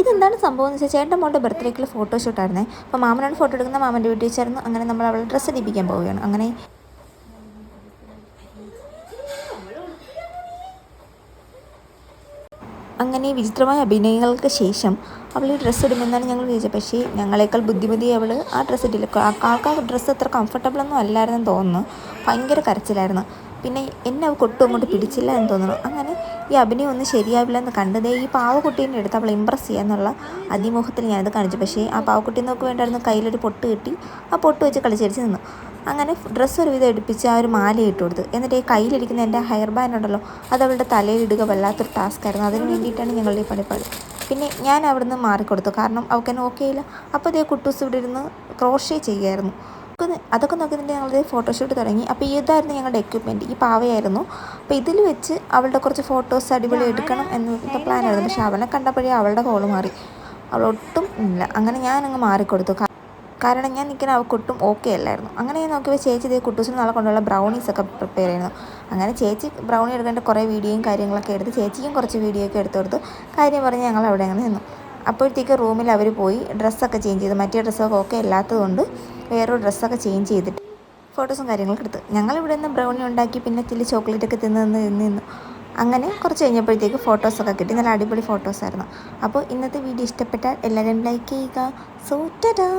ഇതെന്താണ് സംഭവം എന്ന് വെച്ചാൽ ചേട്ടൻ്റെ മോളുടെ ബർത്ത്ഡേക്കുള്ള ഫോട്ടോഷൂട്ടായിരുന്നേ. അപ്പോൾ മാമനാണ് ഫോട്ടോ എടുക്കുന്ന, മാമൻ്റെ വീട്ടിൽ വെച്ചായിരുന്നു. അങ്ങനെ നമ്മൾ അവളെ ഡ്രസ്സ് ഇടിപ്പിക്കാൻ പോവുകയാണ്. അങ്ങനെ വിചിത്രമായ അഭിനയങ്ങൾക്ക് ശേഷം അവൾ ഈ ഡ്രസ്സ് ഇടുമെന്നാണ് ഞങ്ങൾ വിചാരിച്ചത്. പക്ഷേ ഞങ്ങളെക്കാൾ ബുദ്ധിമതി അവൾ ആ ഡ്രസ്സ് ഇട്ടില്ല. ആൾക്കാർക്ക് ആ ഡ്രസ്സ് അത്ര കംഫർട്ടബിളൊന്നും അല്ലായിരുന്നെന്ന് തോന്നുന്നു. ഭയങ്കര കരച്ചിലായിരുന്നു. പിന്നെ എന്നെ അവൾക്ക് ഒട്ടും അങ്ങോട്ട് പിടിച്ചില്ല എന്ന് തോന്നുന്നു. അങ്ങനെ ഈ അഭിനയം ഒന്നും ശരിയാവില്ല എന്ന് കണ്ടതേ ഈ പാവക്കുട്ടീനെ എടുത്ത് അവളെ ഇമ്പ്രസ് ചെയ്യാന്നുള്ള അതിമോഹത്തിൽ ഞാനത് കാണിച്ചു. പക്ഷേ ആ പാവക്കുട്ടി നോക്ക് വേണ്ടായിരുന്നു, കയ്യിലൊരു പൊട്ട് കിട്ടി. ആ പൊട്ട് വെച്ച് കളിച്ചടിച്ച് നിന്നു. അങ്ങനെ ഡ്രസ്സ് ഒരുവിധം എടുപ്പിച്ച് ആ ഒരു മാല ഇട്ട് കൊടുത്ത്. എന്നിട്ട് ഈ കയ്യിലിരിക്കുന്ന എൻ്റെ ഹെയർ ബാൻഡ് ഉണ്ടല്ലോ, അത് അവളുടെ തലയിലിടുക വല്ലാത്തൊരു ടാസ്ക് ആയിരുന്നു. അതിന് വേണ്ടിയിട്ടാണ് ഞങ്ങളുടെ ഈ പണിപ്പാട്. പിന്നെ ഞാൻ അവിടെ നിന്ന് മാറിക്കൊടുത്തു, കാരണം അവൾക്ക് എന്നെ ഓക്കെ ഇല്ല. അപ്പോൾ ഇതേ കുട്ടൂസ് ഇവിടെ ഇരുന്ന് ക്രോഷേ ചെയ്യുമായിരുന്നു. അതൊക്കെ നോക്കുന്നുണ്ട് ഞങ്ങളുടെ ഫോട്ടോഷൂട്ട് തുടങ്ങി. അപ്പോൾ ഇതായിരുന്നു ഞങ്ങളുടെ എക്യുപ്മെൻറ്റ്, ഈ പാവയായിരുന്നു. അപ്പോൾ ഇതിൽ വെച്ച് അവളുടെ കുറച്ച് ഫോട്ടോസ് അടിപൊളി എടുക്കണം എന്നൊക്കെ പ്ലാനായിരുന്നു. പക്ഷേ അവനെ കണ്ടപ്പോഴേ അവളുടെ കോള് മാറി, അവളൊട്ടും ഇല്ല. അങ്ങനെ ഞാനങ്ങ് മാറിക്കൊടുത്തു, കാരണം ഞാൻ നിൽക്കുന്ന അവൾക്കൊട്ടും ഓക്കെ അല്ലായിരുന്നു. അങ്ങനെ ഞാൻ നോക്കിയപ്പോൾ ചേച്ചി ഇതേ കുട്ടൂസിന് നാളെ കൊണ്ടുള്ള ബ്രൗണീസൊക്കെ പ്രിപ്പയർ ചെയ്യുന്നു. അങ്ങനെ ചേച്ചി ബ്രൗണി എടുക്കേണ്ട കുറേ വീഡിയോയും കാര്യങ്ങളൊക്കെ എടുത്ത് ചേച്ചിക്കും കുറച്ച് വീഡിയോ ഒക്കെ എടുത്ത് കൊടുത്ത് കാര്യം പറഞ്ഞ് ഞങ്ങൾ അവിടെ അങ്ങനെ നിന്നു. അപ്പോഴത്തേക്ക് റൂമിൽ അവർ പോയി ഡ്രസ്സൊക്കെ ചേഞ്ച് ചെയ്തു. മറ്റേ ഡ്രസ്സൊക്കെ ഓക്കെ അല്ലാത്തതുകൊണ്ട് വേറൊരു ഡ്രസ്സൊക്കെ ചേഞ്ച് ചെയ്തിട്ട് ഫോട്ടോസും കാര്യങ്ങളൊക്കെ എടുത്ത് ഞങ്ങളിവിടെ നിന്ന് ബ്രൗണി ഉണ്ടാക്കി. പിന്നെ ചില്ലി ചോക്ലേറ്റൊക്കെ തിന്ന് അങ്ങനെ കുറച്ച് കഴിഞ്ഞപ്പോഴത്തേക്ക് ഫോട്ടോസൊക്കെ കിട്ടി. നല്ല അടിപൊളി ഫോട്ടോസായിരുന്നു. അപ്പോൾ ഇന്നത്തെ വീഡിയോ ഇഷ്ടപ്പെട്ടാൽ എല്ലാവരും ലൈക്ക് ചെയ്യുക. സോ ടാറ്റാ.